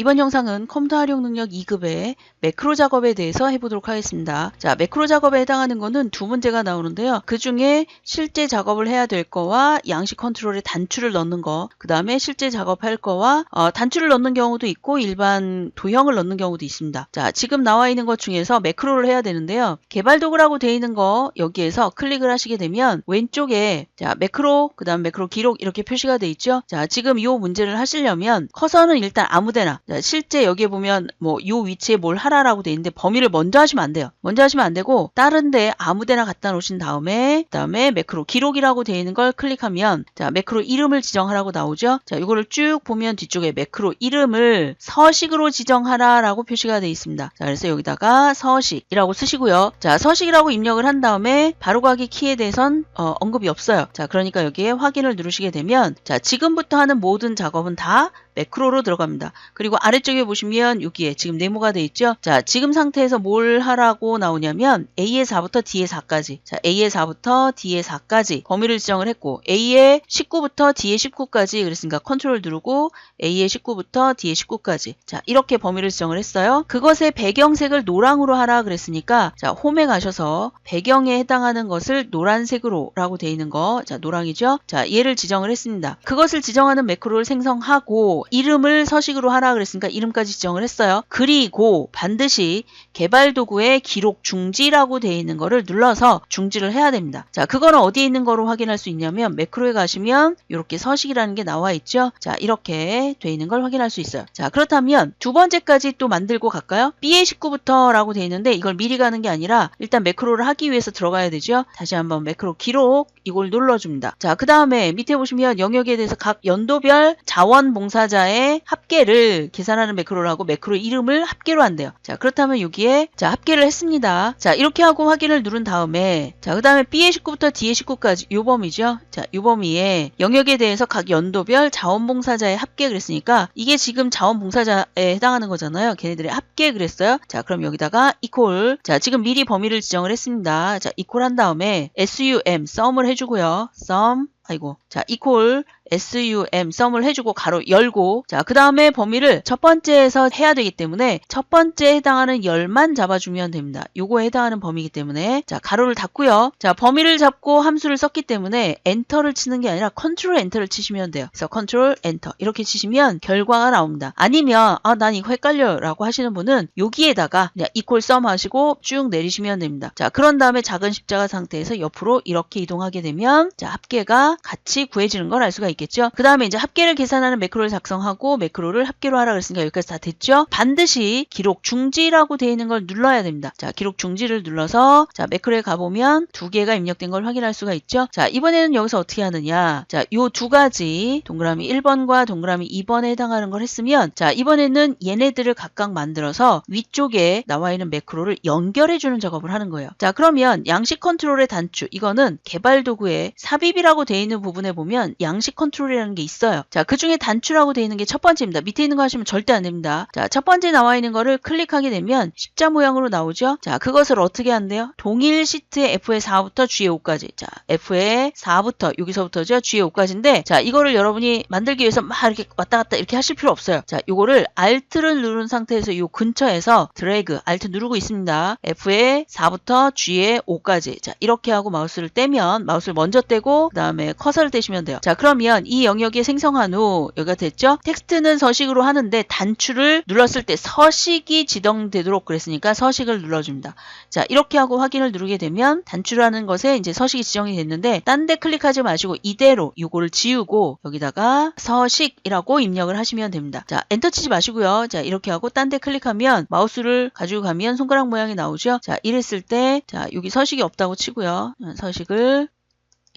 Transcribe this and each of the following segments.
이번 영상은 컴퓨터 활용 능력 2급의 매크로 작업에 대해서 해보도록 하겠습니다. 자, 매크로 작업에 해당하는 거는 두 문제가 나오는데요. 그 중에 실제 작업을 해야 될 거와 양식 컨트롤에 단추를 넣는 거, 그 다음에 실제 작업할 거와 단추를 넣는 경우도 있고 일반 도형을 넣는 경우도 있습니다. 자, 지금 나와 있는 것 중에서 매크로를 해야 되는데요. 개발 도구라고 되어 있는 거 여기에서 클릭을 하시게 되면 왼쪽에 자, 매크로, 그 다음 매크로 기록 이렇게 표시가 돼 있죠. 자, 지금 이 문제를 하시려면 커서는 일단 아무데나, 자, 실제 여기에 보면 뭐 이 위치에 뭘 하라라고 돼 있는데 범위를 먼저 하시면 안 돼요. 먼저 하시면 안 되고 다른데 아무데나 갖다 놓으신 다음에 그다음에 매크로 기록이라고 되어 있는 걸 클릭하면 자, 매크로 이름을 지정하라고 나오죠. 자, 이거를 쭉 보면 뒤쪽에 매크로 이름을 서식으로 지정하라라고 표시가 되어 있습니다. 자, 그래서 여기다가 서식이라고 쓰시고요. 자, 서식이라고 입력을 한 다음에 바로가기 키에 대해선 언급이 없어요. 자, 그러니까 여기에 확인을 누르시게 되면 자, 지금부터 하는 모든 작업은 다 매크로로 들어갑니다. 그리고 아래쪽에 보시면 여기에 지금 네모가 돼 있죠. 자, 지금 상태에서 뭘 하라고 나오냐면 A의 4부터 D의 4까지. 자, A의 4부터 D의 4까지 범위를 지정을 했고 A의 19부터 D의 19까지 그랬으니까 컨트롤 누르고 A의 19부터 D의 19까지. 자, 이렇게 범위를 지정을 했어요. 그것의 배경색을 노랑으로 하라 그랬으니까 자, 홈에 가셔서 배경에 해당하는 것을 노란색으로 라고 돼 있는 거. 자, 노랑이죠. 자, 얘를 지정을 했습니다. 그것을 지정하는 매크로를 생성하고 이름을 서식으로 하라 그랬으니까 이름까지 지정을 했어요. 그리고 반드시 개발 도구에 기록 중지라고 되어 있는 거를 눌러서 중지를 해야 됩니다. 자, 그거는 어디에 있는 거로 확인할 수 있냐면 매크로에 가시면 이렇게 서식이라는 게 나와 있죠. 자, 이렇게 되어 있는 걸 확인할 수 있어요. 자, 그렇다면 두 번째까지 또 만들고 갈까요? B의 19부터 라고 되어 있는데 이걸 미리 가는 게 아니라 일단 매크로를 하기 위해서 들어가야 되죠. 다시 한번 매크로 기록 이걸 눌러줍니다. 자, 그 다음에 밑에 보시면 영역에 대해서 각 연도별 자원봉사자의 합계를 계산하는 매크로를 하고 매크로 이름을 합계로 한대요. 자, 그렇다면 여기에 자, 합계를 했습니다. 자, 이렇게 하고 확인을 누른 다음에 자, 그 다음에 B의 19부터 D의 19까지 요 범위죠. 자, 요 범위에 영역에 대해서 각 연도별 자원봉사자의 합계 그랬으니까 이게 지금 자원봉사자에 해당하는 거잖아요. 걔네들의 합계 그랬어요. 자, 그럼 여기다가 equal 자, 지금 미리 범위를 지정을 했습니다. 자, equal 한 다음에 sum을 해주고요. sum 아이고. 자, equal sum 썸을 해주고 가로 열고 자, 그 다음에 범위를 첫 번째에서 해야 되기 때문에 첫 번째에 해당하는 열만 잡아주면 됩니다. 요거에 해당하는 범위이기 때문에 자, 가로를 닫고요. 자, 범위를 잡고 함수를 썼기 때문에 엔터를 치는 게 아니라 컨트롤 엔터를 치시면 돼요. 그래서 컨트롤 엔터 이렇게 치시면 결과가 나옵니다. 아니면 난 이거 헷갈려요 라고 하시는 분은 여기에다가 그냥 equal sum 하시고 쭉 내리시면 됩니다. 자, 그런 다음에 작은 십자가 상태에서 옆으로 이렇게 이동하게 되면 자, 합계가 같이 구해지는 걸 알 수가 있겠죠. 그 다음에 이제 합계를 계산하는 매크로를 작성하고 매크로를 합계로 하라 그랬으니까 여기까지 다 됐죠. 반드시 기록 중지라고 되어 있는 걸 눌러야 됩니다. 자, 기록 중지를 눌러서 자, 매크로에 가보면 두 개가 입력된 걸 확인할 수가 있죠. 자, 이번에는 여기서 어떻게 하느냐. 자, 요 두 가지 동그라미 1번과 동그라미 2번에 해당하는 걸 했으면 자, 이번에는 얘네들을 각각 만들어서 위쪽에 나와 있는 매크로를 연결해주는 작업을 하는 거예요. 자, 그러면 양식 컨트롤의 단추 이거는 개발 도구에 삽입이라고 되어 있는 부분에 보면 양식 컨트롤이라는 게 있어요. 자, 그 중에 단추라고 되어 있는 게 첫 번째입니다. 밑에 있는 거 하시면 절대 안 됩니다. 자, 첫 번째 나와 있는 거를 클릭하게 되면 십자 모양으로 나오죠. 자, 그것을 어떻게 한대요? 동일 시트의 F의 4부터 G의 5까지. 자, F의 4부터 여기서부터죠. G의 5까지인데 자, 이거를 여러분이 만들기 위해서 막 이렇게 왔다 갔다 이렇게 하실 필요 없어요. 자, 요거를 Alt를 누른 상태에서 요 근처에서 드래그 Alt 누르고 있습니다. F의 4부터 G의 5까지. 자, 이렇게 하고 마우스를 떼면 마우스를 먼저 떼고 그 다음에 커서를 떼시면 돼요. 자, 그러면 이 영역에 생성한 후 여기가 됐죠? 텍스트는 서식으로 하는데 단추를 눌렀을 때 서식이 지정되도록 그랬으니까 서식을 눌러줍니다. 자, 이렇게 하고 확인을 누르게 되면 단추라는 것에 이제 서식이 지정이 됐는데 딴 데 클릭하지 마시고 이대로 요거를 지우고 여기다가 서식이라고 입력을 하시면 됩니다. 자, 엔터 치지 마시고요. 자, 이렇게 하고 딴 데 클릭하면 마우스를 가지고 가면 손가락 모양이 나오죠? 자, 이랬을 때 자, 여기 서식이 없다고 치고요. 서식을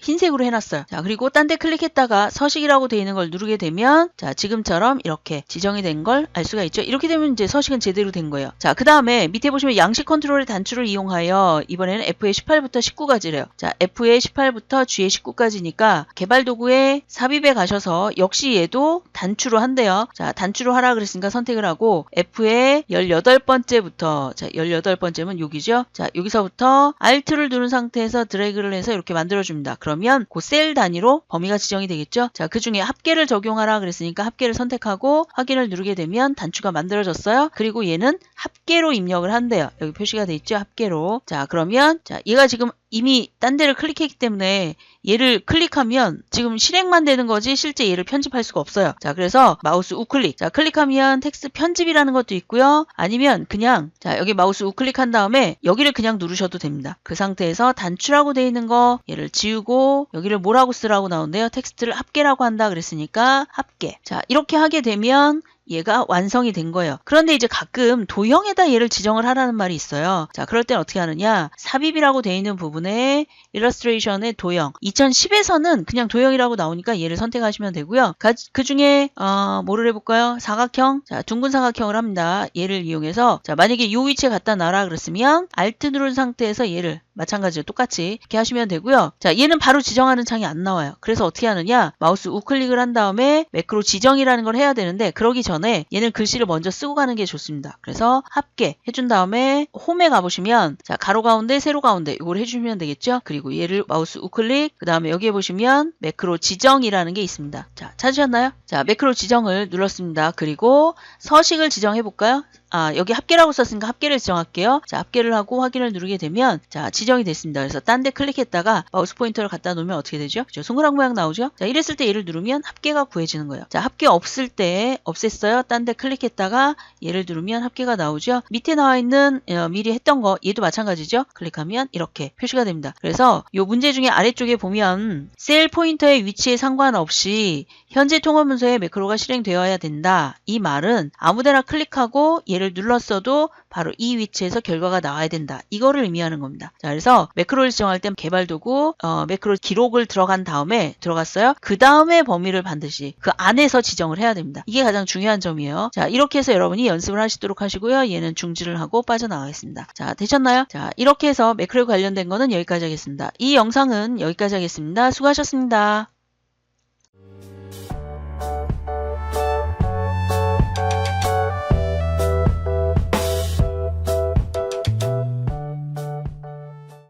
흰색으로 해놨어요. 자, 그리고 딴 데 클릭했다가 서식이라고 되어 있는 걸 누르게 되면 자, 지금처럼 이렇게 지정이 된 걸 알 수가 있죠. 이렇게 되면 이제 서식은 제대로 된 거예요. 자, 그 다음에 밑에 보시면 양식 컨트롤의 단추를 이용하여 이번에는 F의 18부터 19까지래요. 자, F의 18부터 G의 19까지니까 개발 도구에 삽입에 가셔서 역시 얘도 단추로 한대요. 자, 단추로 하라 그랬으니까 선택을 하고 F의 18번째부터 자, 18번째면 여기죠. 자, 여기서부터 Alt를 누른 상태에서 드래그를 해서 이렇게 만들어줍니다. 그러면 그 셀 단위로 범위가 지정이 되겠죠. 자, 그 중에 합계를 적용하라 그랬으니까 합계를 선택하고 확인을 누르게 되면 단추가 만들어졌어요. 그리고 얘는 합계로 입력을 한대요. 여기 표시가 돼 있죠. 합계로. 자, 그러면 자, 얘가 지금 이미 딴 데를 클릭했기 때문에 얘를 클릭하면 지금 실행만 되는 거지 실제 얘를 편집할 수가 없어요. 자, 그래서 마우스 우클릭. 자, 클릭하면 텍스트 편집이라는 것도 있고요. 아니면 그냥 자, 여기 마우스 우클릭한 다음에 여기를 그냥 누르셔도 됩니다. 그 상태에서 단추라고 돼 있는 거 얘를 지우고 여기를 뭐라고 쓰라고 나오는데요. 텍스트를 합계라고 한다 그랬으니까 합계. 자, 이렇게 하게 되면 얘가 완성이 된 거예요. 그런데 이제 가끔 도형에다 얘를 지정을 하라는 말이 있어요. 자, 그럴 땐 어떻게 하느냐. 삽입이라고 되어 있는 부분에 일러스트레이션의 도형. 2010에서는 그냥 도형이라고 나오니까 얘를 선택하시면 되고요. 그 중에 뭐를 해볼까요? 사각형. 자, 둥근 사각형을 합니다. 얘를 이용해서 자, 만약에 이 위치에 갖다 놔라 그랬으면 Alt 누른 상태에서 얘를 마찬가지로 똑같이 이렇게 하시면 되고요. 자, 얘는 바로 지정하는 창이 안 나와요. 그래서 어떻게 하느냐. 마우스 우클릭을 한 다음에 매크로 지정이라는 걸 해야 되는데 그러기 전에 얘는 글씨를 먼저 쓰고 가는 게 좋습니다. 그래서 합계 해준 다음에 홈에 가보시면 자, 가로 가운데 세로 가운데 이걸 해주시면 되겠죠. 그리고 얘를 마우스 우클릭 그 다음에 여기에 보시면 매크로 지정이라는 게 있습니다. 자, 찾으셨나요? 자, 매크로 지정을 눌렀습니다. 그리고 서식을 지정해 볼까요? 여기 합계라고 썼으니까 합계를 지정할게요. 자, 합계를 하고 확인을 누르게 되면 자, 지정이 됐습니다. 그래서 딴 데 클릭했다가 마우스 포인터를 갖다 놓으면 어떻게 되죠? 그죠? 손가락 모양 나오죠? 자, 이랬을 때 얘를 누르면 합계가 구해지는 거예요. 자, 합계 없을 때 없앴어요. 딴 데 클릭했다가 얘를 누르면 합계가 나오죠? 밑에 나와 있는 미리 했던 거 얘도 마찬가지죠? 클릭하면 이렇게 표시가 됩니다. 그래서 이 문제 중에 아래쪽에 보면 셀 포인터의 위치에 상관없이 현재 통화 문서에 매크로가 실행되어야 된다. 이 말은 아무데나 클릭하고 얘를 눌렀어도 바로 이 위치에서 결과가 나와야 된다. 이거를 의미하는 겁니다. 자, 그래서 매크로를 지정할 때 개발 도구 매크로 기록을 들어간 다음에 들어갔어요. 그 다음에 범위를 반드시 그 안에서 지정을 해야 됩니다. 이게 가장 중요한 점이에요. 자, 이렇게 해서 여러분이 연습을 하시도록 하시고요. 얘는 중지를 하고 빠져나가겠습니다. 자, 되셨나요? 자, 이렇게 해서 매크로에 관련된 거는 여기까지 하겠습니다. 이 영상은 여기까지 하겠습니다. 수고하셨습니다.